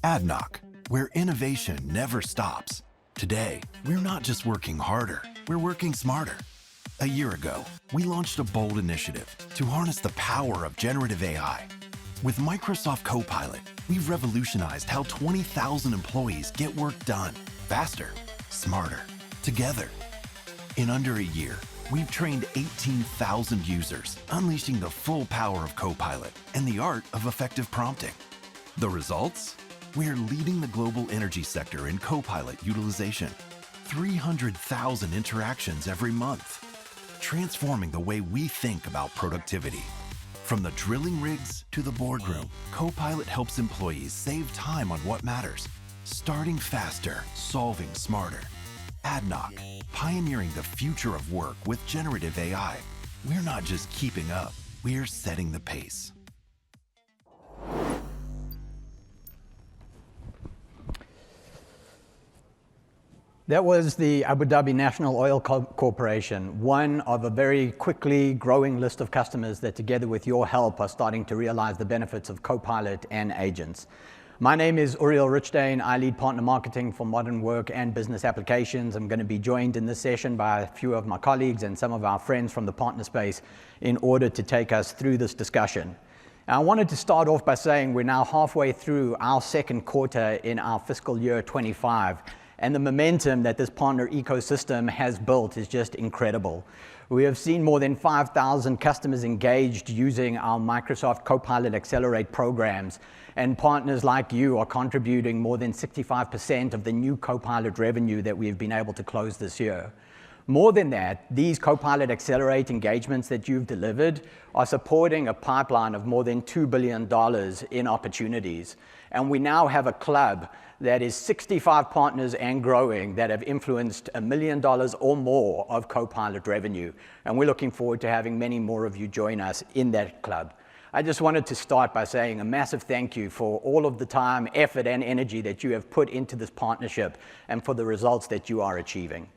𝗦𝗃, where innovation never stops. Today, we're not just working harder, we're working smarter. A year ago, we launched a bold initiative to harness the power of generative AI. With Microsoft Copilot, we've revolutionized how 20,000 employees get work done faster, smarter, together. In under a year, we've trained 18,000 users, unleashing the full power of Copilot and the art of effective prompting. The results? We're leading the global energy sector in Copilot utilization. 300,000 interactions every month, transforming the way we think about productivity. From the drilling rigs to the boardroom, Copilot helps employees save time on what matters, starting faster, solving smarter. 𝗦𝗃, pioneering the future of work with generative AI. We're not just keeping up, we're setting the pace. That was the Abu Dhabi National Oil Corporation, one of a very quickly growing list of customers that together with your help are starting to realize the benefits of Copilot and agents. My name is Uriel Rootshtain. I lead partner marketing for modern work and business applications. I'm going to be joined in this session by a few of my colleagues and some of our friends from the partner space in order to take us through this discussion. Now, I wanted to start off by saying we're now halfway through our second quarter in our fiscal year 25. And the momentum that this partner ecosystem has built is just incredible. We have seen more than 5,000 customers engaged using our Microsoft Copilot Accelerate programs, and partners like you are contributing more than 65% of the new Copilot revenue that we've been able to close this year. More than that, these Copilot Accelerate engagements that you've delivered are supporting a pipeline of more than $2 billion in opportunities. And we now have a club that is 65 partners and growing that have influenced $1 million or more of Copilot revenue. And we're looking forward to having many more of you join us in that club. I just wanted to start by saying a massive thank you for all of the time, effort, and energy that you have put into this partnership and for the results that you are achieving.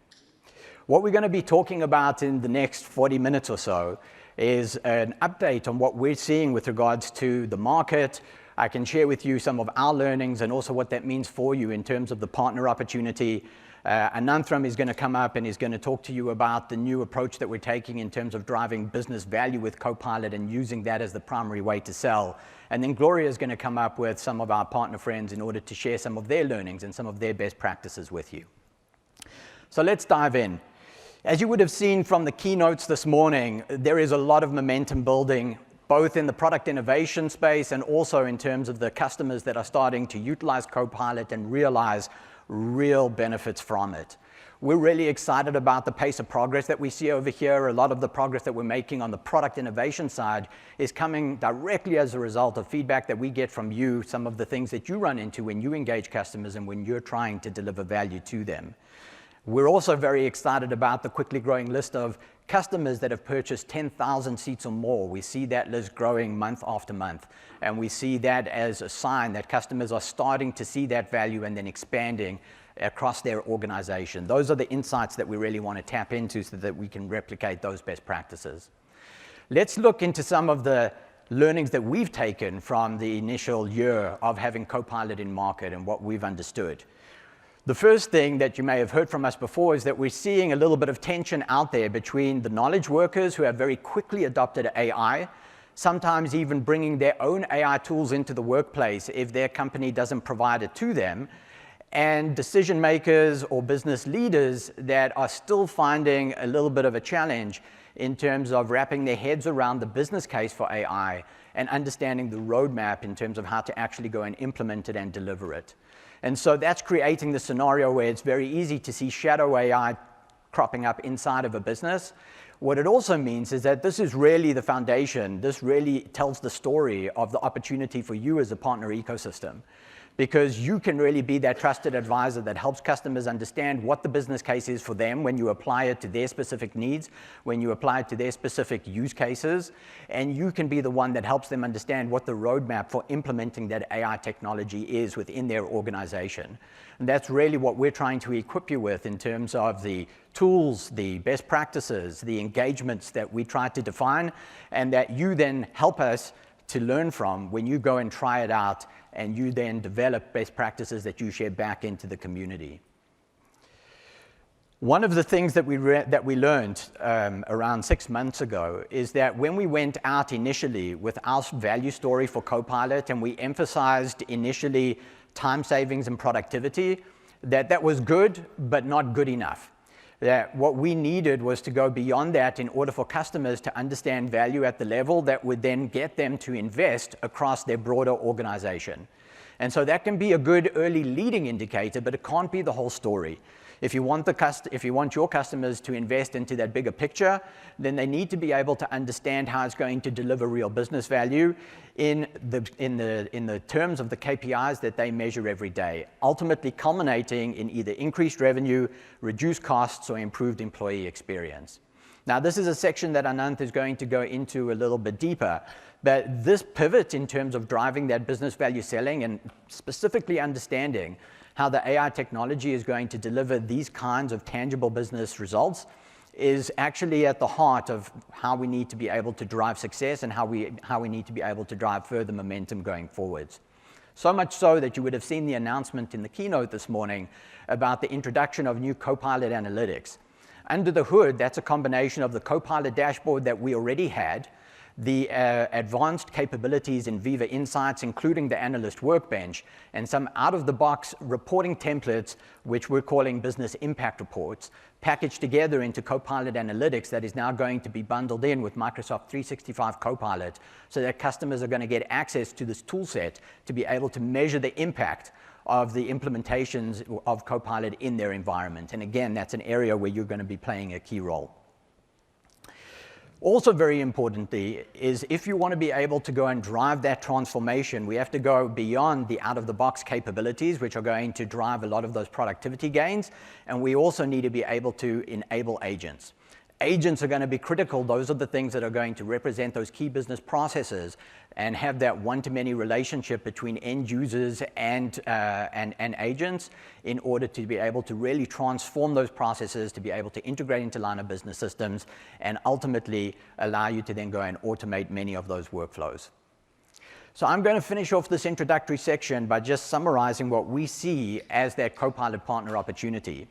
What we're going to be talking about in the next 40 minutes or so is an update on what we're seeing with regards to the market. I can share with you some of our learnings and also what that means for you in terms of the partner opportunity. Ananthram is going to come up and is going to talk to you about the new approach that we're taking in terms of driving business value with Copilot and using that as the primary way to sell. And then Gloria is going to come up with some of our partner friends in order to share some of their learnings and some of their best practices with you. So let's dive in. As you would have seen from the keynotes this morning, there is a lot of momentum building, both in the product innovation space and also in terms of the customers that are starting to utilize Copilot and realize real benefits from it. We're really excited about the pace of progress that we see over here. A lot of the progress that we're making on the product innovation side is coming directly as a result of feedback that we get from you, some of the things that you run into when you engage customers and when you're trying to deliver value to them. We're also very excited about the quickly growing list of customers that have purchased 10,000 seats or more. We see that list growing month after month, and we see that as a sign that customers are starting to see that value and then expanding across their organization. Those are the insights that we really want to tap into so that we can replicate those best practices. Let's look into some of the learnings that we've taken from the initial year of having Copilot in market and what we've understood. The first thing that you may have heard from us before is that we're seeing a little bit of tension out there between the knowledge workers who have very quickly adopted AI, sometimes even bringing their own AI tools into the workplace if their company doesn't provide it to them, and decision makers or business leaders that are still finding a little bit of a challenge in terms of wrapping their heads around the business case for AI and understanding the roadmap in terms of how to actually go and implement it and deliver it. And so that's creating the scenario where it's very easy to see shadow AI cropping up inside of a business. What it also means is that this is really the foundation. This really tells the story of the opportunity for you as a partner ecosystem, because you can really be that trusted advisor that helps customers understand what the business case is for them when you apply it to their specific needs, when you apply it to their specific use cases, and you can be the one that helps them understand what the roadmap for implementing that AI technology is within their organization. And that's really what we're trying to equip you with in terms of the tools, the best practices, the engagements that we try to define, and that you then help us to learn from when you go and try it out and you then develop best practices that you share back into the community. One of the things that we learned around 6 months ago is that when we went out initially with our value story for Copilot, and we emphasized initially time savings and productivity, that was good, but not good enough. That what we needed was to go beyond that in order for customers to understand value at the level that would then get them to invest across their broader organization. And so that can be a good early leading indicator, but it can't be the whole story. If you want your customers to invest into that bigger picture, then they need to be able to understand how it's going to deliver real business value in the terms of the KPIs that they measure every day, ultimately culminating in either increased revenue, reduced costs, or improved employee experience. Now, this is a section that Ananth is going to go into a little bit deeper, but this pivot in terms of driving that business value selling and specifically understanding how the AI technology is going to deliver these kinds of tangible business results is actually at the heart of how we need to be able to drive success and how we need to be able to drive further momentum going forwards. So much so that you would have seen the announcement in the keynote this morning about the introduction of new Copilot analytics. Under the hood, that's a combination of the Copilot dashboard that we already had, the advanced capabilities in Viva Insights, including the analyst workbench, and some out-of-the-box reporting templates, which we're calling business impact reports, packaged together into Copilot Analytics that is now going to be bundled in with Microsoft 365 Copilot, so that customers are going to get access to this tool set to be able to measure the impact of the implementations of Copilot in their environment. And again, that's an area where you're going to be playing a key role. Also very importantly is if you want to be able to go and drive that transformation, we have to go beyond the out-of-the-box capabilities, which are going to drive a lot of those productivity gains, and we also need to be able to enable agents. Agents are going to be critical. Those are the things that are going to represent those key business processes and have that one-to-many relationship between end users and agents in order to be able to really transform those processes, to be able to integrate into line of business systems, and ultimately allow you to then go and automate many of those workflows. So I'm going to finish off this introductory section by just summarizing what we see as that Copilot partner opportunity.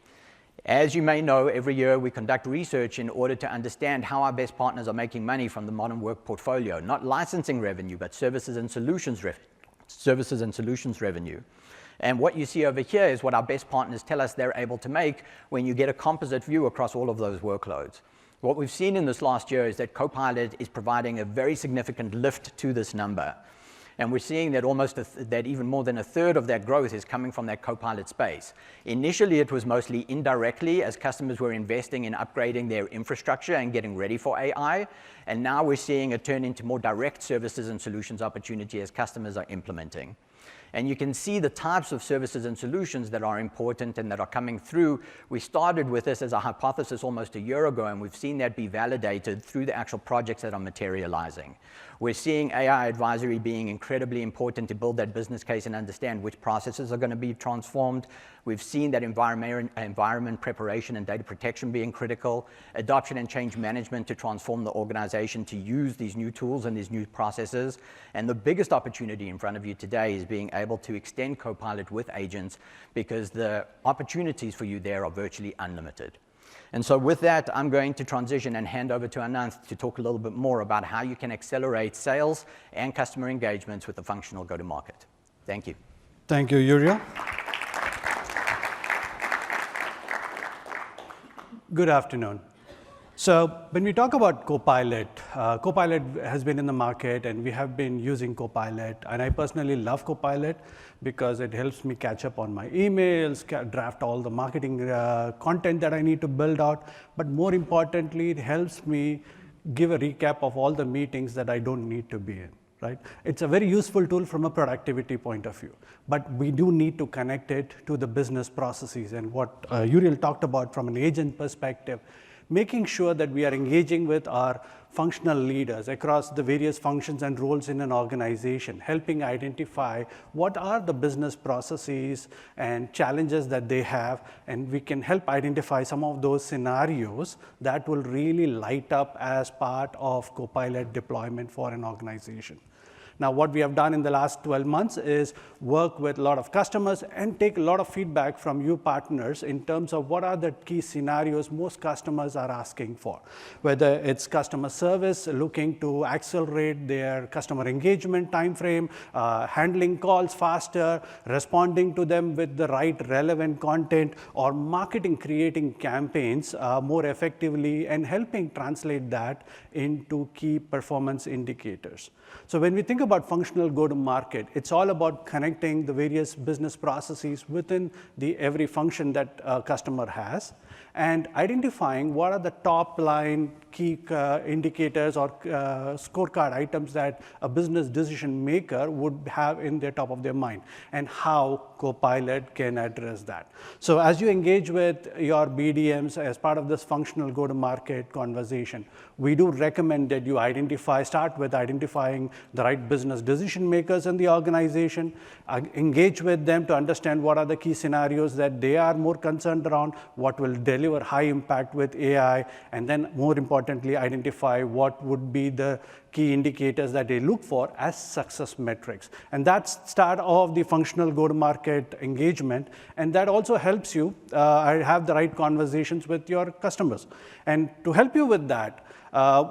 As you may know, every year we conduct research in order to understand how our best partners are making money from the modern work portfolio, not licensing revenue, but services and solutions revenue. And what you see over here is what our best partners tell us they're able to make when you get a composite view across all of those workloads. What we've seen in this last year is that Copilot is providing a very significant lift to this number. And we're seeing that that even more than a third of that growth is coming from that Copilot space. Initially, it was mostly indirectly as customers were investing in upgrading their infrastructure and getting ready for AI. And now we're seeing it turn into more direct services and solutions opportunity as customers are implementing. And you can see the types of services and solutions that are important and that are coming through. We started with this as a hypothesis almost a year ago, and we've seen that be validated through the actual projects that are materializing. We're seeing AI advisory being incredibly important to build that business case and understand which processes are going to be transformed. We've seen that environment preparation and data protection being critical, adoption and change management to transform the organization to use these new tools and these new processes. And the biggest opportunity in front of you today is being able to extend Copilot with agents, because the opportunities for you there are virtually unlimited. And so with that, I'm going to transition and hand over to Ananth to talk a little bit more about how you can accelerate sales and customer engagements with the functional go-to-market. Thank you. Thank you, Uriel. Good afternoon. So when we talk about Copilot, Copilot has been in the market, and we have been using Copilot. And I personally love Copilot because it helps me catch up on my emails, draft all the marketing content that I need to build out. But more importantly, it helps me give a recap of all the meetings that I don't need to be in. Right? It's a very useful tool from a productivity point of view, but we do need to connect it to the business processes. And what Uriel talked about from an agent perspective, making sure that we are engaging with our functional leaders across the various functions and roles in an organization, helping identify what are the business processes and challenges that they have, and we can help identify some of those scenarios that will really light up as part of Copilot deployment for an organization. Now, what we have done in the last 12 months is work with a lot of customers and take a lot of feedback from you partners in terms of what are the key scenarios most customers are asking for. Whether it's customer service, looking to accelerate their customer engagement timeframe, handling calls faster, responding to them with the right relevant content, or marketing, creating campaigns more effectively and helping translate that into key performance indicators. So when we think about functional go-to-market, it's all about connecting the various business processes within every function that a customer has and identifying what are the top line key indicators or scorecard items that a business decision maker would have in their top of their mind and how Copilot can address that. So as you engage with your BDMs as part of this functional go-to-market conversation, we do recommend that you start with identifying the right business decision makers in the organization, engage with them to understand what are the key scenarios that they are more concerned around, what will deliver high impact with AI, and then more importantly, identify what would be the key indicators that they look for as success metrics. And that's start of the functional go-to-market engagement, and that also helps you have the right conversations with your customers. And to help you with that,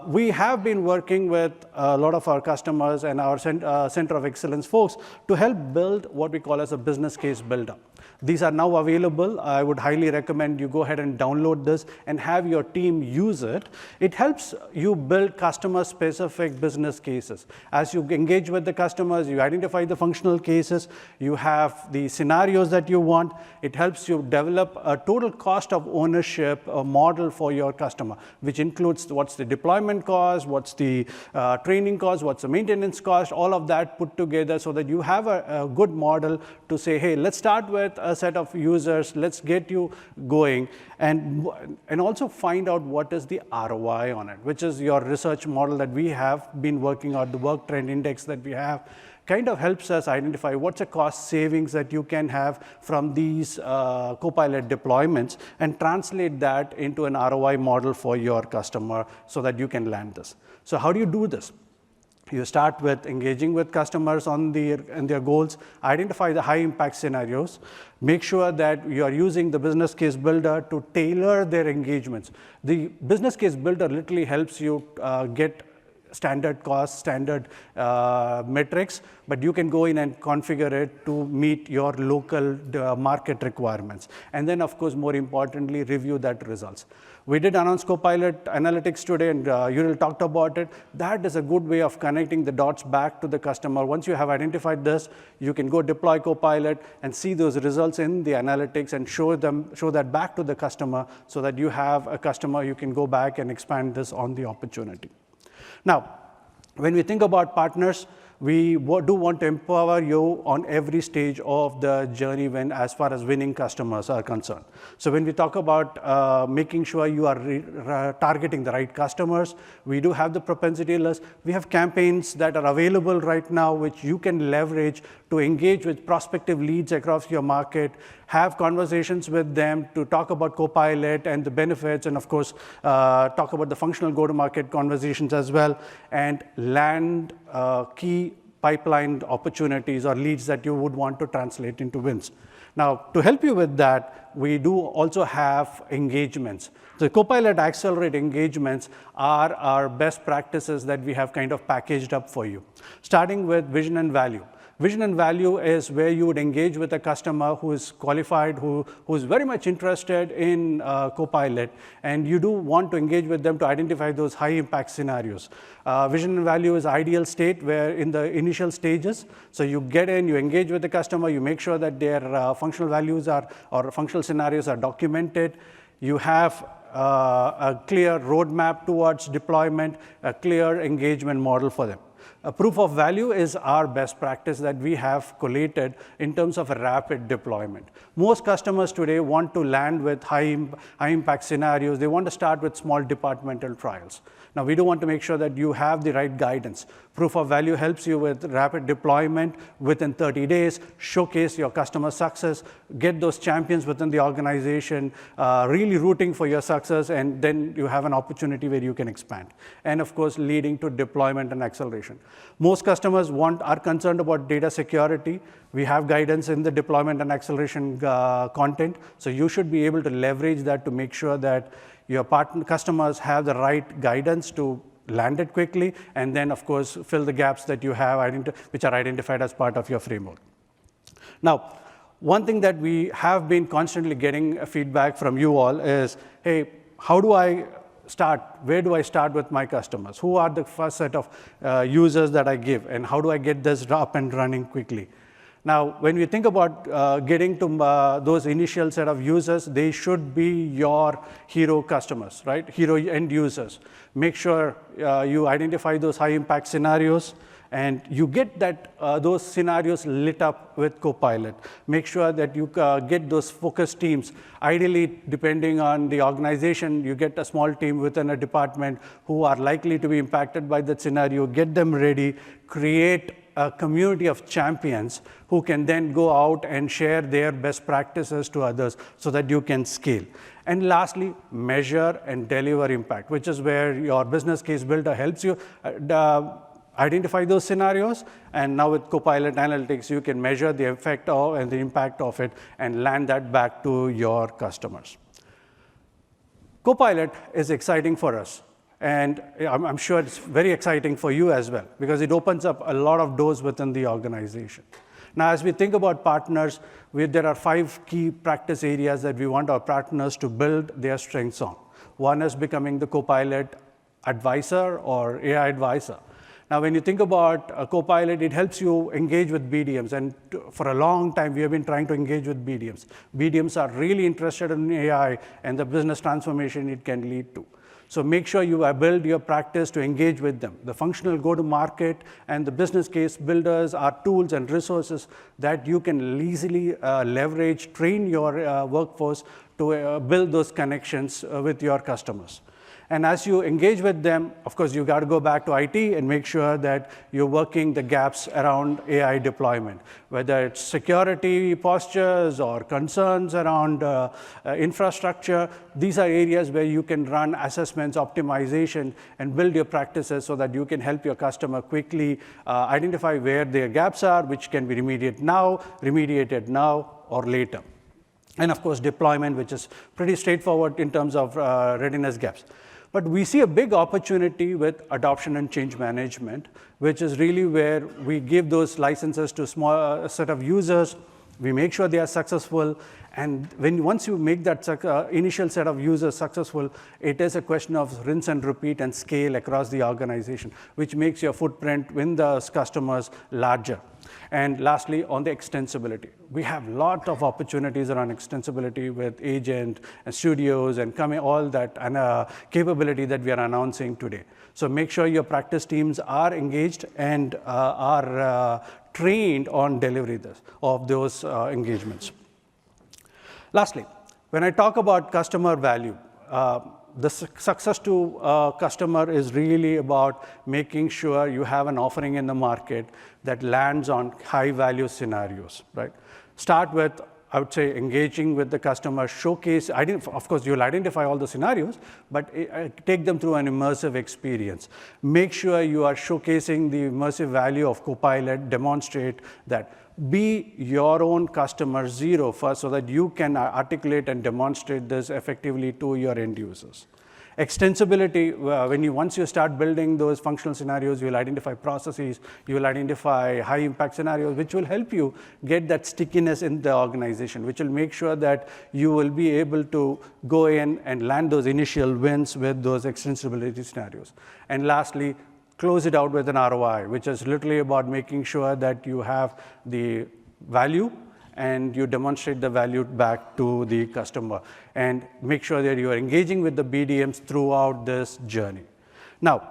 we have been working with a lot of our customers and our Center of Excellence folks to help build what we call as a business case builder. These are now available. I would highly recommend you go ahead and download this and have your team use it. It helps you build customer-specific business cases. As you engage with the customers, you identify the functional cases, you have the scenarios that you want. It helps you develop a total cost of ownership model for your customer, which includes what's the deployment cost, what's the training cost, what's the maintenance cost, all of that put together so that you have a good model to say, hey, let's start with a set of users, let's get you going, and also find out what is the ROI on it, which is your research model that we have been working on, the work trend index that we have, kind of helps us identify what's the cost savings that you can have from these Copilot deployments and translate that into an ROI model for your customer so that you can land this. So how do you do this? You start with engaging with customers on their goals, identify the high impact scenarios, make sure that you are using the business case builder to tailor their engagements. The business case builder literally helps you get standard cost, standard metrics, but you can go in and configure it to meet your local market requirements. And then, of course, more importantly, review that results. We did announce Copilot Analytics today, and Uriel talked about it. That is a good way of connecting the dots back to the customer. Once you have identified this, you can go deploy Copilot and see those results in the analytics and show that back to the customer so that you have a customer you can go back and expand this on the opportunity. Now, when we think about partners, we do want to empower you on every stage of the journey as far as winning customers are concerned. So when we talk about making sure you are targeting the right customers, we do have the propensity list. We have campaigns that are available right now which you can leverage to engage with prospective leads across your market, have conversations with them to talk about Copilot and the benefits, and of course, talk about the functional go-to-market conversations as well, and land key pipeline opportunities or leads that you would want to translate into wins. Now, to help you with that, we do also have engagements. The Copilot Accelerate engagements are our best practices that we have kind of packaged up for you, starting with vision and value. Vision and value is where you would engage with a customer who is qualified, who is very much interested in Copilot, and you do want to engage with them to identify those high impact scenarios. Vision and value is ideal state where in the initial stages, so you get in, you engage with the customer, you make sure that their functional values or functional scenarios are documented. You have a clear roadmap towards deployment, a clear engagement model for them. A proof of value is our best practice that we have collated in terms of a rapid deployment. Most customers today want to land with high impact scenarios. They want to start with small departmental trials. Now, we do want to make sure that you have the right guidance. Proof of value helps you with rapid deployment within 30 days, showcase your customer success, get those champions within the organization, really rooting for your success, and then you have an opportunity where you can expand. And of course, leading to deployment and acceleration. different. Most customers are concerned about data security. We have guidance in the deployment and acceleration content, so you should be able to leverage that to make sure that your customers have the right guidance to land it quickly, and then, of course, fill the gaps that you have, which are identified as part of your framework. Now, one thing that we have been constantly getting feedback from you all is, hey, how do I start? Where do I start with my customers? Who are the first set of users that I give? And how do I get this up and running quickly? Now, when we think about getting to those initial set of users, they should be your hero customers, right? Hero end users. Make sure you identify those high impact scenarios, and you get those scenarios lit up with Copilot. Make sure that you get those focus teams. Ideally, depending on the organization, you get a small team within a department who are likely to be impacted by that scenario. Get them ready, create a community of champions who can then go out and share their best practices to others so that you can scale. And lastly, measure and deliver impact, which is where your business case builder helps you identify those scenarios, and now with Copilot Analytics, you can measure the effect and the impact of it and land that back to your customers. Copilot is exciting for us, and I'm sure it's very exciting for you as well, because it opens up a lot of doors within the organization. Now, as we think about partners, there are 5 key practice areas that we want our partners to build their strengths on. One is becoming the Copilot advisor or AI advisor. Now, when you think about a Copilot, it helps you engage with BDMs. And for a long time, we have been trying to engage with BDMs. BDMs are really interested in AI and the business transformation it can lead to. So make sure you build your practice to engage with them. The functional go-to-market and the business case builders are tools and resources that you can easily leverage, train your workforce to build those connections with your customers. And as you engage with them, of course, you got to go back to IT and make sure that you're working the gaps around AI deployment, whether it's security postures or concerns around infrastructure. These are areas where you can run assessments, optimization, and build your practices so that you can help your customer quickly identify where their gaps are, which can be remediated now or later. And of course, deployment, which is pretty straightforward in terms of readiness gaps. But we see a big opportunity with adoption and change management, which is really where we give those licenses to a small set of users. We make sure they are successful. And once you make that initial set of users successful, it is a question of rinse and repeat and scale across the organization, which makes your footprint with the customers larger. And lastly, on the extensibility. We have a lot of opportunities around extensibility with agent and studios and all that and capability that we are announcing today. So make sure your practice teams are engaged and are trained on delivery of those engagements. Lastly, when I talk about customer value, the success to customer is really about making sure you have an offering in the market that lands on high-value scenarios, right? Start with, I would say, engaging with the customer, showcase. Of course, you'll identify all the scenarios, but take them through an immersive experience. Make sure you are showcasing the immersive value of Copilot, demonstrate that. Be your own customer zero first so that you can articulate and demonstrate this effectively to your end users. Extensibility, once you start building those functional scenarios, you'll identify processes, you'll identify high impact scenarios, which will help you get that stickiness in the organization, which will make sure that you will be able to go in and land those initial wins with those extensibility scenarios. And lastly, close it out with an ROI, which is literally about making sure that you have the value and you demonstrate the value back to the customer. And make sure that you are engaging with the BDMs throughout this journey. Now,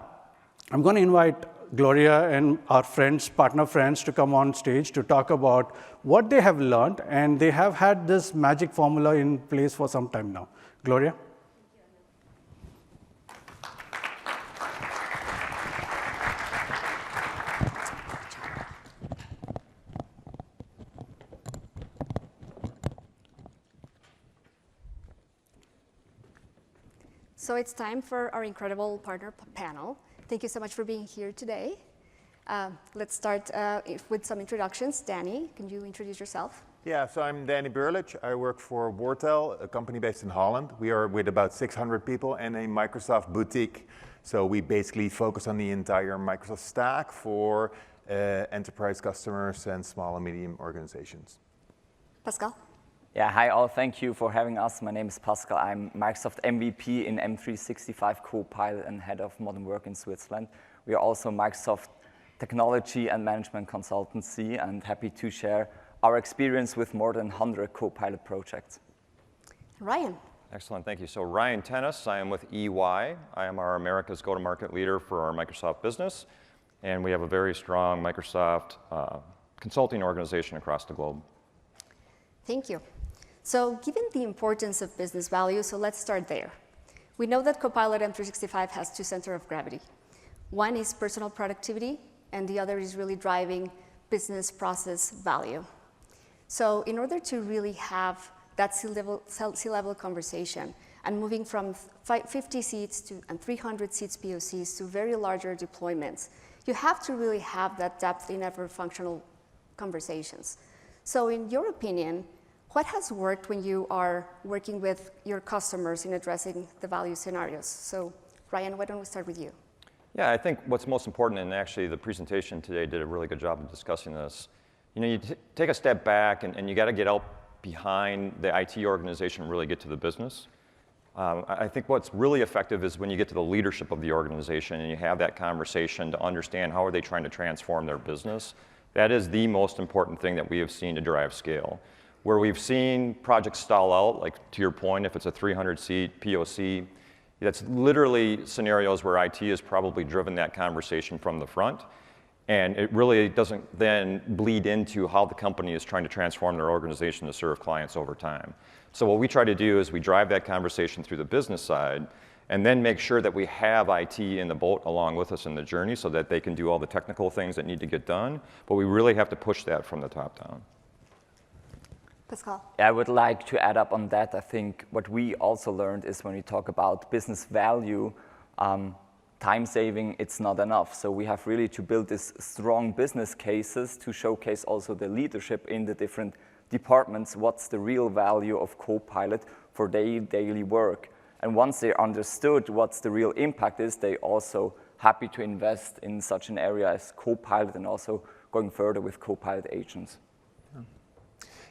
I'm going to invite Gloria and our friends, partner friends, to come on stage to talk about what they have learned. And they have had this magic formula in place for some time now. Gloria? So it's time for our incredible partner panel. Thank you so much for being here today. Let's start with some introductions. Danny, can you introduce yourself? Yeah, so I'm Danny Burlage. I work for 𝗦𝗽𝗀𝗀𝗀, a company based in Holland. We are with about 600 people and a Microsoft boutique. So we basically focus on the entire Microsoft stack for enterprise customers and small and medium organizations. Pascal? Yeah, hi all. Thank you for having us. My name is Pascal. I'm Microsoft MVP in 𝗦𝗽𝗀𝗀𝗀𝗀 Copilot and head of modern work in Switzerland. We are also Microsoft technology and management consultancy, and happy to share our experience with more than 100 Copilot projects. Ryan? Excellent, thank you. So Ryan Tennis, I am with EY. I am our America's go-to-market leader for our Microsoft business, and we have a very strong Microsoft consulting organization across the globe. Thank you. So given the importance of business value, so let's start there. We know that Copilot 𝗦𝗽𝗀𝗀𝗀 has two centers of gravity. One is personal productivity, and the other is really driving business process value. So in order to really have that C-level conversation and moving from 50 seats and 300 seats POCs to very larger deployments, you have to really have that depth in every functional conversations. So in your opinion, what has worked when you are working with your customers in addressing the value scenarios? So Ryan, why don't we start with you? Yeah, I think what's most important, and actually the presentation today did a really good job of discussing this, you take a step back and you got to get out behind the IT organization and really get to the business. I think what's really effective is when you get to the leadership of the organization and you have that conversation to understand how are they trying to transform their business. That is the most important thing that we have seen to drive scale. Where we've seen projects stall out, like to your point, if it's a 300-seat POC, that's literally scenarios where IT has probably driven that conversation from the front. And it really doesn't then bleed into how the company is trying to transform their organization to serve clients over time. So what we try to do is we drive that conversation through the business side and then make sure that we have IT in the boat along with us in the journey so that they can do all the technical things that need to get done. But we really have to push that from the top down. Pascal? I would like to add up on that. I think what we also learned is when we talk about business value, time saving, it's not enough. So we have really to build these strong business cases to showcase also the leadership in the different departments, what's the real value of Copilot for their daily work. And once they understood what's the real impact is, they also happy to invest in such an area as Copilot and also going further with Copilot agents.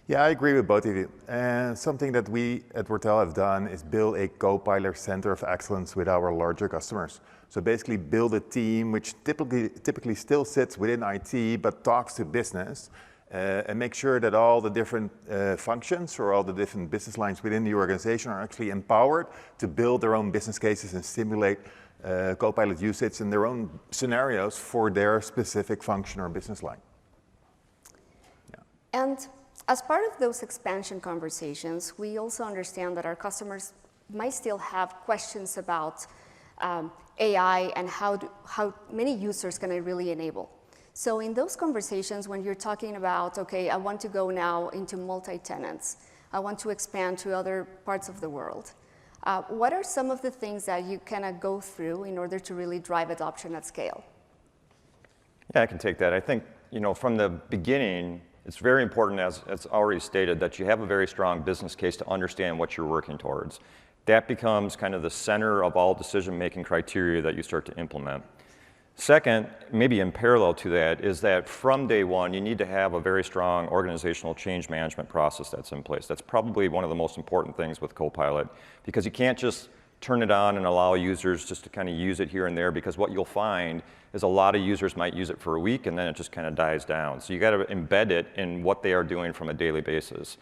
Yeah, I agree with both of you. And something that we at 𝗦𝗽𝗀𝗀𝗀 have done is build a Copilot Center of Excellence with our larger customers. So basically build a team which typically still sits within IT but talks to business and make sure that all the different functions or all the different business lines within the organization are actually empowered to build their own business cases and stimulate Copilot usage in their own scenarios for their specific function or business line. Yeah. And as part of those expansion conversations, we also understand that our customers might still have questions about AI and how many users can I really enable. So in those conversations, when you're talking about, okay, I want to go now into multi-tenants, I want to expand to other parts of the world, what are some of the things that you kind of go through in order to really drive adoption at scale? Yeah, I can take that. I think, from the beginning, it's very important, as it's already stated, that you have a very strong business case to understand what you're working towards. That becomes kind of the center of all decision-making criteria that you start to implement. Second, maybe in parallel to that, is that from day one, you need to have a very strong organizational change management process that's in place. That's probably one of the most important things with Copilot, because you can't just turn it on and allow users just to kind of use it here and there, because what you'll find is a lot of users might use it for a week and then it just kind of dies down. So you got to embed it in what they are doing from a daily basis.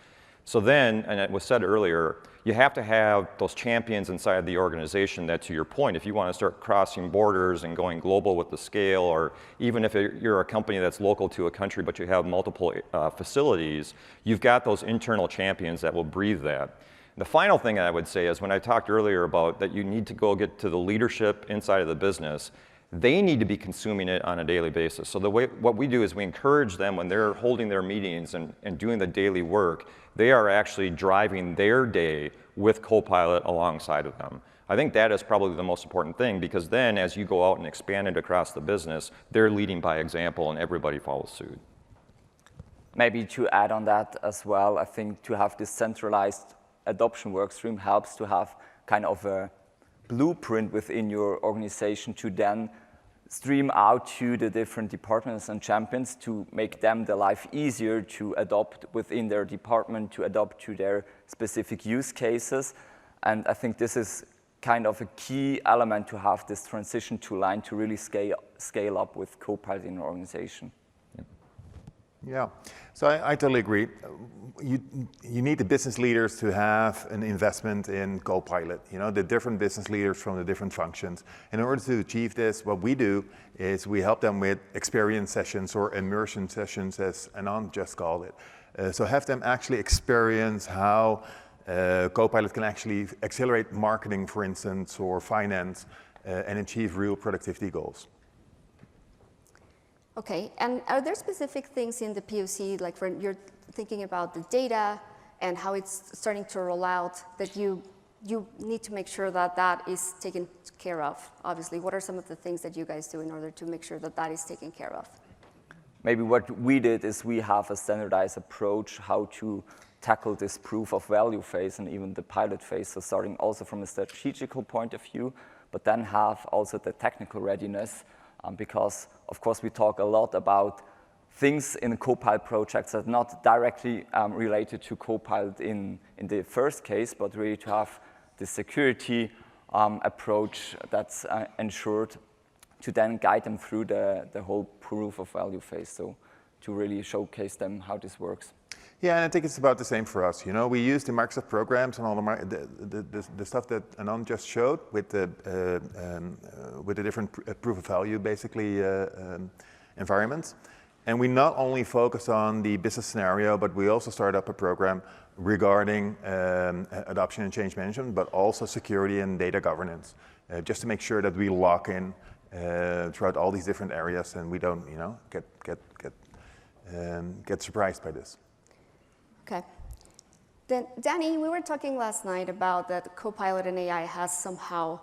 So then, and it was said earlier, you have to have those champions inside the organization that, to your point, if you want to start crossing borders and going global with the scale, or even if you're a company that's local to a country but you have multiple facilities, you've got those internal champions that will breathe that. The final thing I would say is, when I talked earlier about that you need to go get to the leadership inside of the business, they need to be consuming it on a daily basis. So what we do is we encourage them when they're holding their meetings and doing the daily work, they are actually driving their day with Copilot alongside of them. I think that is probably the most important thing, because then as you go out and expand it across the business, they're leading by example and everybody follows suit. Maybe to add on that as well, I think to have this centralized adoption workstream helps to have kind of a blueprint within your organization to then stream out to the different departments and champions to make them the life easier to adopt within their department, to adopt to their specific use cases. And I think this is kind of a key element to have this transition to line to really scale up with Copilot in your organization. Yeah, so I totally agree. You need the business leaders to have an investment in Copilot, you know, the different business leaders from the different functions. In order to achieve this, what we do is we help them with experience sessions or immersion sessions, as Anand just called it. So have them actually experience how Copilot can actually accelerate marketing, for instance, or finance, and achieve real productivity goals. Okay, and are there specific things in the POC, like when you're thinking about the data and how it's starting to roll out, that you need to make sure that that is taken care of? Obviously, what are some of the things that you guys do in order to make sure that that is taken care of? Maybe what we did is we have a standardized approach how to tackle this proof of value phase and even the pilot phase, so starting also from a strategical point of view, but then have also the technical readiness. Because, of course, we talk a lot about things in Copilot projects that are not directly related to Copilot in the first case, but really to have the security approach that's ensured to then guide them through the whole proof of value phase, so to really showcase them how this works. Yeah, and I think it's about the same for us. You know, we use the Microsoft programs and all the stuff that Anand just showed with the different proof of value, basically, environments. And we not only focus on the business scenario, but we also start up a program regarding adoption and change management, but also security and data governance, just to make sure that we lock in throughout all these different areas and we don't, you know, get surprised by this. Okay. Then, Danny, we were talking last night about that Copilot and AI has somehow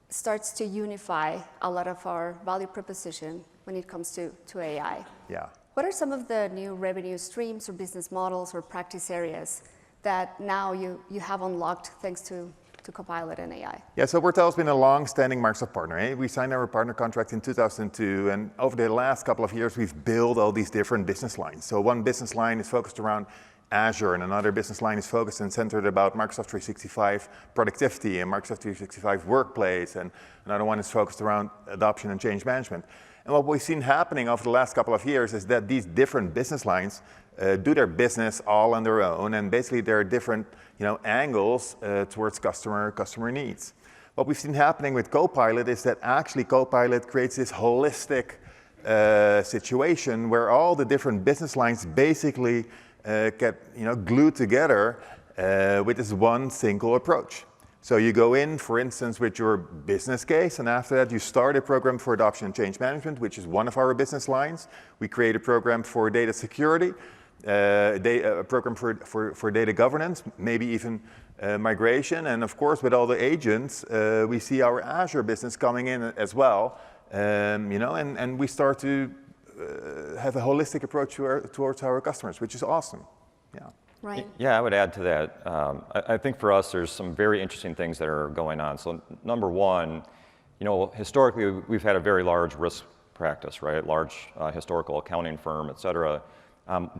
starts to unify a lot of our value proposition when it comes to AI. Yeah. What are some of the new revenue streams or business models or practice areas that now you have unlocked thanks to Copilot and AI? Yeah, so 𝗦𝗲𝗀 has been a long-standing Microsoft partner. Eh? We signed our partner contract in 2002, and over the last couple of years, we've built all these different business lines. So one business line is focused around Azure, and another business line is focused and centered about Microsoft 365 productivity and Microsoft 365 workplace, and another one is focused around adoption and change management. And what we've seen happening over the last couple of years is that these different business lines do their business all on their own, and basically there are different, you know, angles towards customer needs. What we've seen happening with Copilot is that actually Copilot creates this holistic situation where all the different business lines basically get, you know, glued together with this one single approach. So you go in, for instance, with your business case, and after that you start a program for adoption and change management, which is one of our business lines. We create a program for data security, a program for data governance, maybe even migration, and of course with all the agents, we see our Azure business coming in as well, you know, and we start to have a holistic approach towards our customers, which is awesome. Yeah. Right. Yeah, I would add to that. I think for us, there's some very interesting things that are going on. So number one, you know, historically, we've had a very large risk practice, right? Large historical accounting firm, et cetera.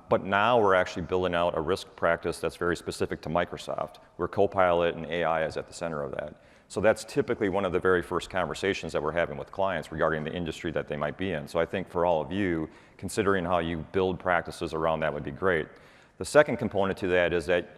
But now we're actually building out a risk practice that's very specific to Microsoft, where Copilot and AI is at the center of that. So that's typically one of the very first conversations that we're having with clients regarding the industry that they might be in. So I think for all of you, considering how you build practices around that would be great. The second component to that is that,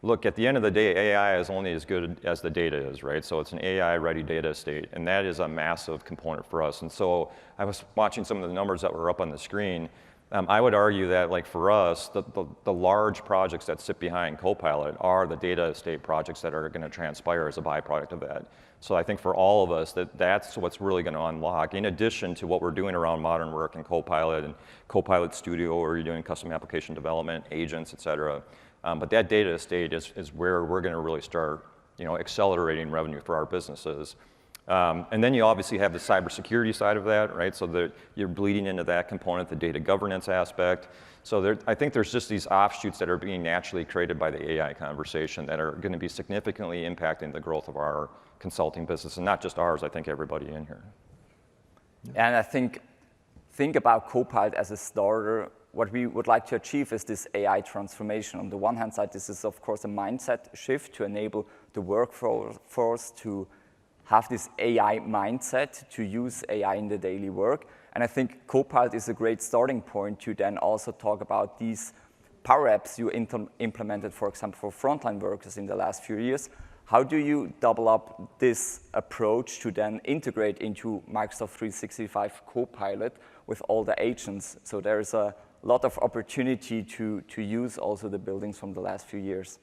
look, at the end of the day, AI is only as good as the data is, right? So it's an AI-ready data estate, and that is a massive component for us. And so I was watching some of the numbers that were up on the screen. I would argue that, like, for us, the large projects that sit behind Copilot are the data estate projects that are going to transpire as a byproduct of that. So I think for all of us, that's what's really going to unlock, in addition to what we're doing around modern work and Copilot Studio, where you're doing custom application development, agents, et cetera. But that data estate is where we're going to really start, accelerating revenue for our businesses. And then you obviously have the cybersecurity side of that, right? So that you're bleeding into that component, the data governance aspect. So I think there's just these offshoots that are being naturally created by the AI conversation that are going to be significantly impacting the growth of our consulting business, and not just ours, I think everybody in here. And I think about Copilot as a starter. What we would like to achieve is this AI transformation. On the one hand side, this is of course a mindset shift to enable the workforce to have this AI mindset, to use AI in the daily work. And I think Copilot is a great starting point to then also talk about these power apps you implemented, for example, for frontline workers in the last few years. How do you double up this approach to then integrate into Microsoft 365 Copilot with all the agents? So there's a lot of opportunity to use also the buildings from the last few years.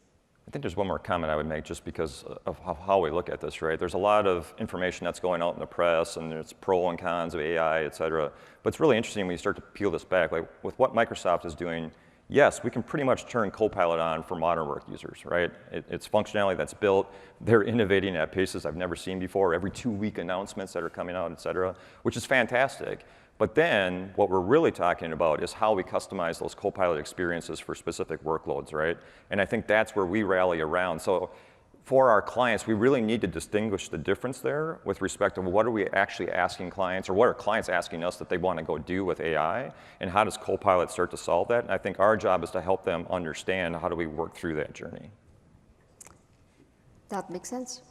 I think there's one more comment I would make just because of how we look at this, right? There's a lot of information that's going out in the press, and there's pro and cons of AI, et cetera. But it's really interesting when you start to peel this back. Like with what Microsoft is doing, yes, we can pretty much turn Copilot on for modern work users, right? It's functionality that's built. They're innovating at paces I've never seen before, every 2-week announcements that are coming out, et cetera, which is fantastic. But then what we're really talking about is how we customize those Copilot experiences for specific workloads, right? And I think that's where we rally around. So for our clients, we really need to distinguish the difference there with respect to what are we actually asking clients, or what are clients asking us that they want to go do with AI, and how does Copilot start to solve that? And I think our job is to help them understand how do we work through that journey. That makes sense.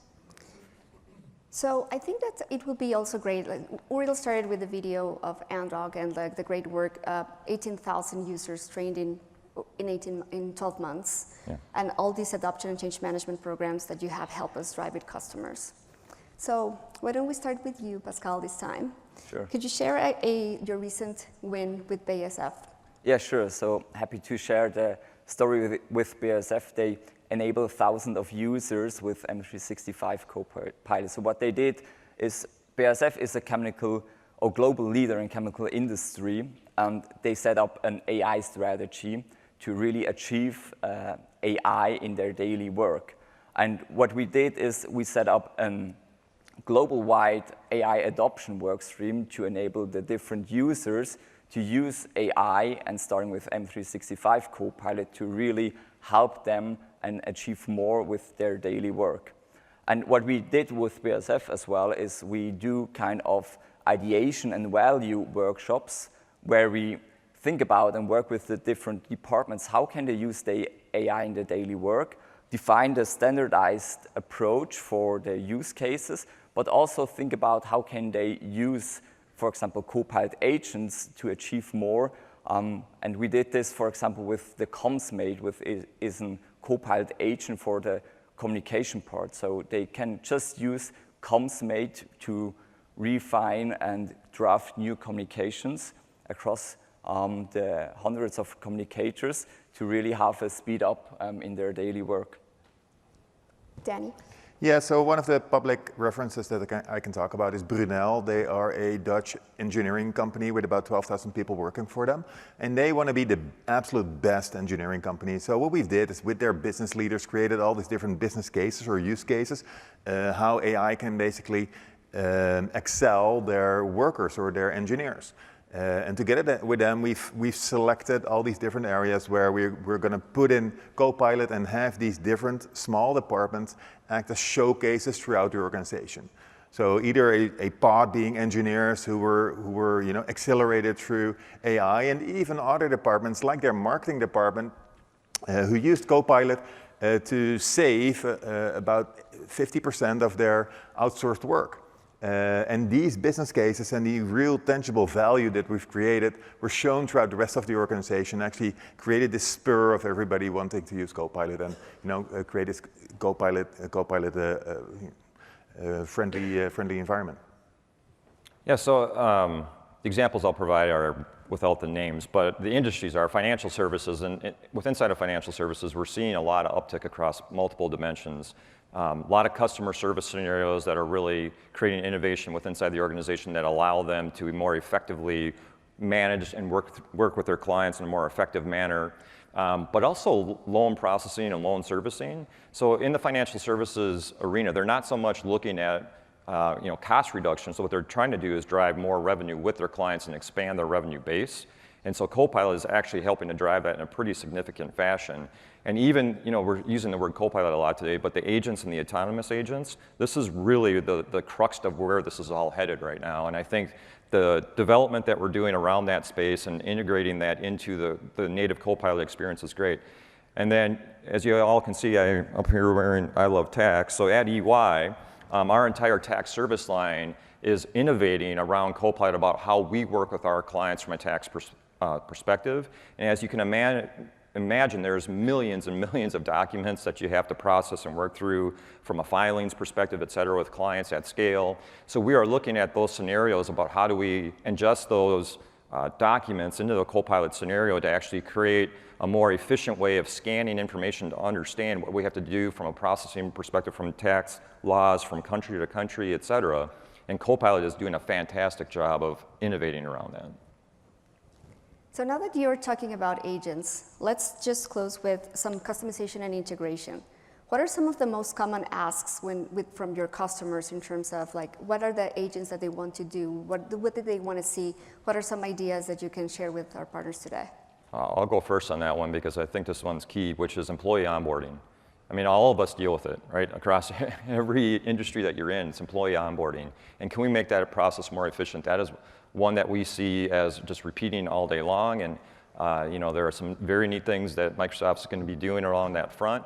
So I think that it would be also great, like Uriel started with the video of Andog and like the great work, 18,000 users trained in 12 months, and all these adoption and change management programs that you have helped us drive with customers. So why don't we start with you, Pascal, this time? Sure. Could you share your recent win with BASF? Yeah, sure. So happy to share the story with BASF. They enable thousands of users with M365 Copilot. So what they did is, BASF is a chemical or global leader in chemical industry, and they set up an AI strategy to really achieve AI in their daily work. And what we did is we set up a global-wide AI adoption workstream to enable the different users to use AI, and starting with M365 Copilot, to really help them and achieve more with their daily work. And what we did with BASF as well is we do kind of ideation and value workshops where we think about and work with the different departments. How can they use the AI in the daily work? Define the standardized approach for the use cases, but also think about how can they use, for example, Copilot agents to achieve more. And we did this, for example, with the 𝗦𝗲𝗀, which is a Copilot agent for the communication part. So they can just use 𝗦𝗲𝗀 to refine and draft new communications across the hundreds of communicators to really have a speed up in their daily work. Danny? Yeah, so one of the public references that I can talk about is Brunel. They are a Dutch engineering company with about 12,000 people working for them. And they want to be the absolute best engineering company. So what we did is, with their business leaders, created all these different business cases or use cases, how AI can basically excel their workers or their engineers. And together with them, we've selected all these different areas where we're going to put in Copilot and have these different small departments act as showcases throughout the organization. So either a pod being engineers who were accelerated through AI, and even other departments like their marketing department who used Copilot to save about 50% of their outsourced work. And these business cases and the real tangible value that we've created were shown throughout the rest of the organization, actually created this spur of everybody wanting to use Copilot and create this Copilot friendly environment. Yeah, so the examples I'll provide are without the names, but the industries are financial services, and inside of financial services, we're seeing a lot of uptick across multiple dimensions. A lot of customer service scenarios that are really creating innovation inside the organization that allow them to more effectively manage and work with their clients in a more effective manner. but also loan processing and loan servicing. So in the financial services arena, they're not so much looking at cost reduction. So what they're trying to do is drive more revenue with their clients and expand their revenue base. And so Copilot is actually helping to drive that in a pretty significant fashion. And even, we're using the word Copilot a lot today, but the agents and the autonomous agents, this is really the crux of where this is all headed right now. And I think the development that we're doing around that space and integrating that into the native Copilot experience is great. And then, as you all can see, I'm up here wearing I Love Tax. So at EY, our entire tax service line is innovating around Copilot about how we work with our clients from a tax perspective. And as you can imagine, there's millions and millions of documents that you have to process and work through from a filings perspective, et cetera, with clients at scale. So we are looking at those scenarios about how do we ingest those documents into the Copilot scenario to actually create a more efficient way of scanning information to understand what we have to do from a processing perspective, from tax laws, from country to country, et cetera. And Copilot is doing a fantastic job of innovating around that. So now that you're talking about agents, let's just close with some customization and integration. What are some of the most common asks from your customers in terms of what are the agents that they want to do? What do they want to see? What are some ideas that you can share with our partners today? I'll go first on that one because I think this one's key, which is employee onboarding. I mean, all of us deal with it, right? Across every industry that you're in, it's employee onboarding. And can we make that process more efficient? That is one that we see as just repeating all day long. And there are some very neat things that Microsoft's going to be doing along that front.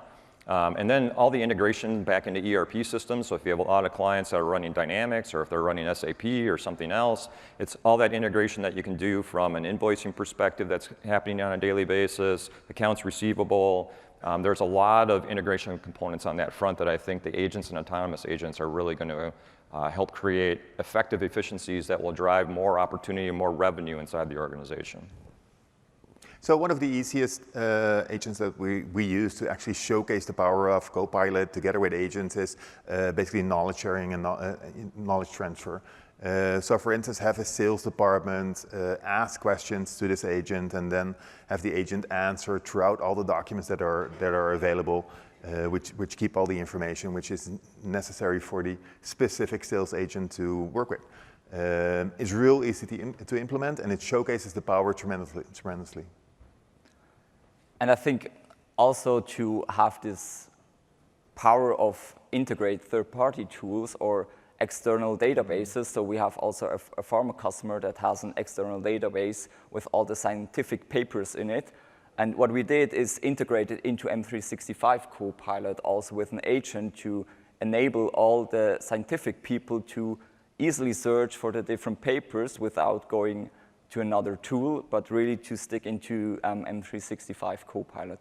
And then all the integration back into ERP systems. So if you have a lot of clients that are running Dynamics or if they're running SAP or something else, it's all that integration that you can do from an invoicing perspective that's happening on a daily basis, accounts receivable. There's a lot of integration components on that front that I think the agents and autonomous agents are really going to help create effective efficiencies that will drive more opportunity and more revenue inside the organization. So one of the easiest agents that we use to actually showcase the power of Copilot together with agents is basically knowledge sharing and knowledge transfer. So for instance, have a sales department ask questions to this agent and then have the agent answer throughout all the documents that are available, which keep all the information which is necessary for the specific sales agent to work with. It's real easy to implement and it showcases the power tremendously. And I think also to have this power of integrate third-party tools or external databases. So we have also a pharma customer that has an external database with all the scientific papers in it. And what we did is integrate it into M365 Copilot also with an agent to enable all the scientific people to easily search for the different papers without going to another tool, but really to stick into M365 Copilot.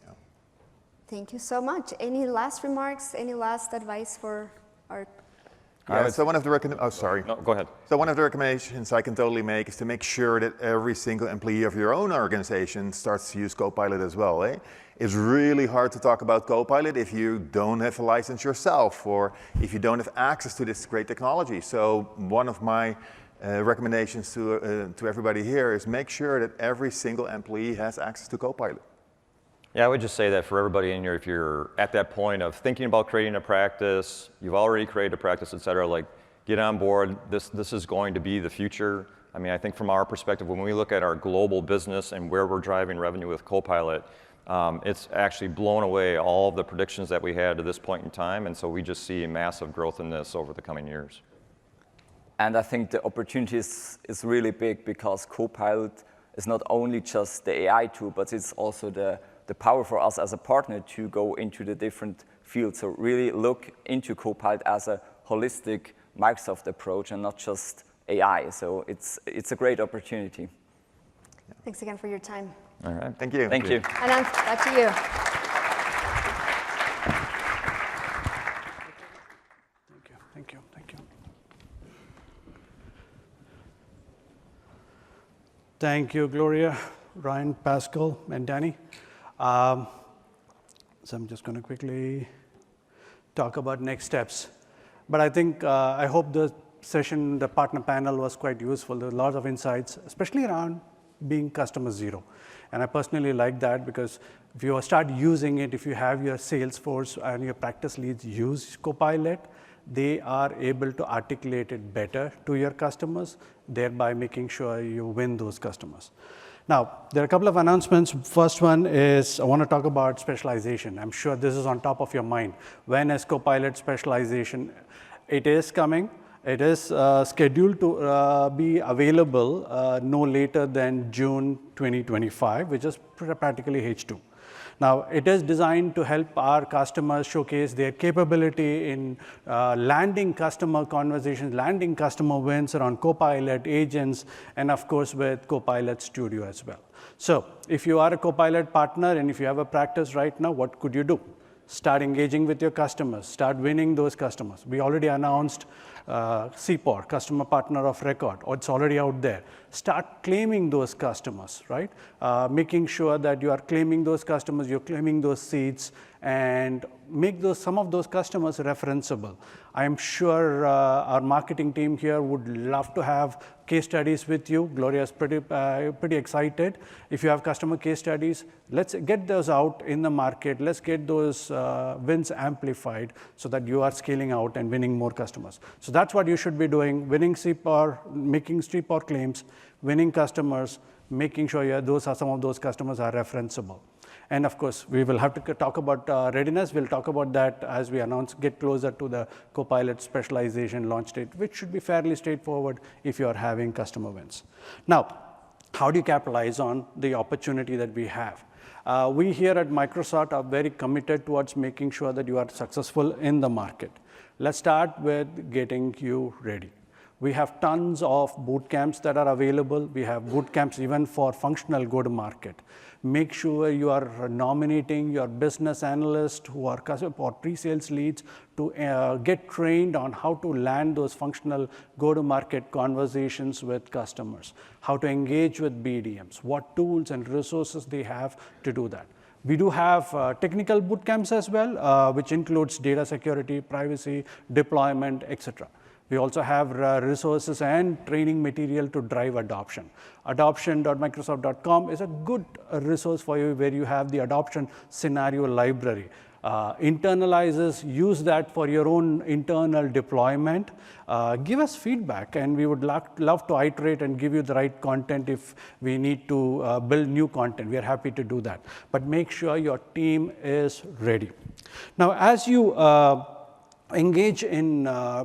Yeah. Thank you so much. Any last remarks? Any last advice for our? So one of the No, go ahead. So one of the recommendations I can totally make is to make sure that every single employee of your own organization starts to use Copilot as well. It's really hard to talk about Copilot if you don't have a license yourself or if you don't have access to this great technology. So one of my recommendations to everybody here is make sure that every single employee has access to Copilot. Yeah, I would just say that for everybody in here, if you're at that point of thinking about creating a practice, you've already created a practice, et cetera, get on board. This is going to be the future. I mean, I think from our perspective, when we look at our global business and where we're driving revenue with Copilot, it's actually blown away all of the predictions that we had to this point in time. And so we just see massive growth in this over the coming years. And I think the opportunity is really big because Copilot is not only just the AI tool, but it's also the power for us as a partner to go into the different fields. So really look into Copilot as a holistic Microsoft approach and not just AI. So it's a great opportunity. Thanks again for your time. All right, thank you. Thank you. Ananth, back to you. Thank you. Thank you, Gloria, Ryan, Pascal, and Danny. So I'm just going to quickly talk about next steps. But I think, I hope the session, the partner panel was quite useful. There were a lot of insights, especially around being customer zero. And I personally like that because if you start using it, if you have your sales force and your practice leads use Copilot, they are able to articulate it better to your customers, thereby making sure you win those customers. Now, there are a couple of announcements. First one is I want to talk about specialization. I'm sure this is on top of your mind. When is Copilot specialization? It is coming. It is scheduled to be available no later than June 2025, which is practically H2. Now, it is designed to help our customers showcase their capability in landing customer conversations, landing customer wins around Copilot agents, and of course with Copilot Studio as well. So if you are a Copilot partner and if you have a practice right now, what could you do? Start engaging with your customers, start winning those customers. We already announced 𝗬𝗲𝗀, Customer Partner of Record, or it's already out there. Start claiming those customers, right? Making sure that you are claiming those customers, you're claiming those seats, and make some of those customers referenceable. I'm sure our marketing team here would love to have case studies with you. Gloria is pretty excited. If you have customer case studies, let's get those out in the market. Let's get those wins amplified so that you are scaling out and winning more customers. So that's what you should be doing, winning 𝗬𝗲𝗀, making 𝗬𝗲𝗀 claims, winning customers, making sure some of those customers are referenceable. And of course, we will have to talk about readiness. We'll talk about that as we get closer to the Copilot specialization launch date, which should be fairly straightforward if you are having customer wins. Now, how do you capitalize on the opportunity that we have? We here at Microsoft are very committed towards making sure that you are successful in the market. Let's start with getting you ready. We have tons of boot camps that are available. We have boot camps even for functional go-to-market. Make sure you are nominating your business analysts who are or pre-sales leads to get trained on how to land those functional go-to-market conversations with customers, how to engage with BDMs, what tools and resources they have to do that. We do have technical boot camps as well, which includes data security, privacy, deployment, etc. We also have resources and training material to drive adoption. Adoption.microsoft.com is a good resource for you where you have the adoption scenario library. Internalizers, use that for your own internal deployment. Give us feedback, and we would love to iterate and give you the right content if we need to build new content. We are happy to do that. But make sure your team is ready. Now, as you engage in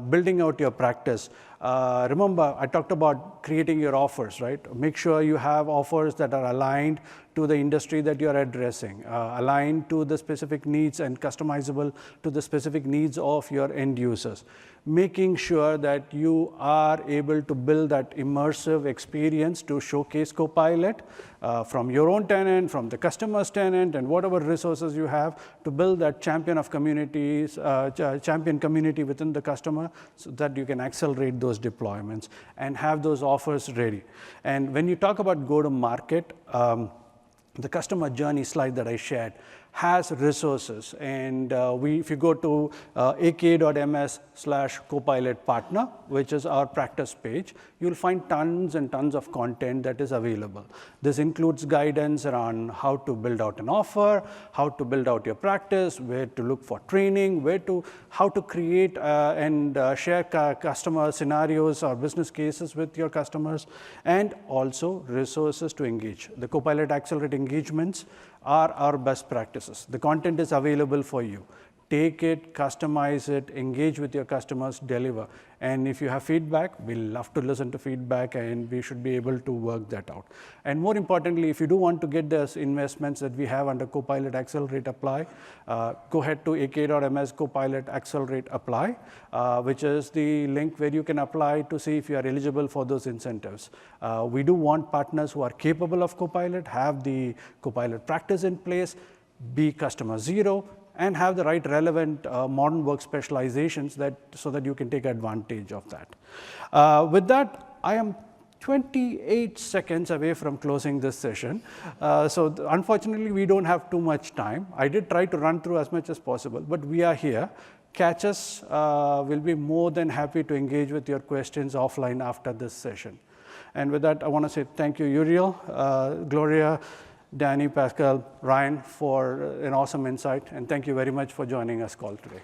building out your practice. Remember, I talked about creating your offers, right? Make sure you have offers that are aligned to the industry that you're addressing, aligned to the specific needs and customizable to the specific needs of your end users. Making sure that you are able to build that immersive experience to showcase Copilot from your own tenant, from the customer's tenant, and whatever resources you have to build that champion community within the customer so that you can accelerate those deployments and have those offers ready. And when you talk about go-to-market, the customer journey slide that I shared has resources. And if you go to Aka.ms/copilotpartner, which is our practice page, you'll find tons and tons of content that is available. This includes guidance around how to build out an offer, how to build out your practice, where to look for training, how to create and share customer scenarios or business cases with your customers, and also resources to engage. The Copilot Accelerate engagements are our best practices. The content is available for you. Take it, customize it, engage with your customers, deliver. And if you have feedback, we'll love to listen to feedback, and we should be able to work that out. And more importantly, if you do want to get those investments that we have under Copilot Accelerate Apply, go ahead to Aka.ms Copilot Accelerate Apply, which is the link where you can apply to see if you are eligible for those incentives. We do want partners who are capable of Copilot, have the Copilot practice in place, be customer zero, and have the right relevant modern work specializations so that you can take advantage of that. With that, I am 28 seconds away from closing this session. So unfortunately, we don't have too much time. I did try to run through as much as possible, but we are here. Catch us. We'll be more than happy to engage with your questions offline after this session. And with that, I want to say thank you, Uriel, Gloria, Danny, Pascal, Ryan, for an awesome insight. And thank you very much for joining us call today.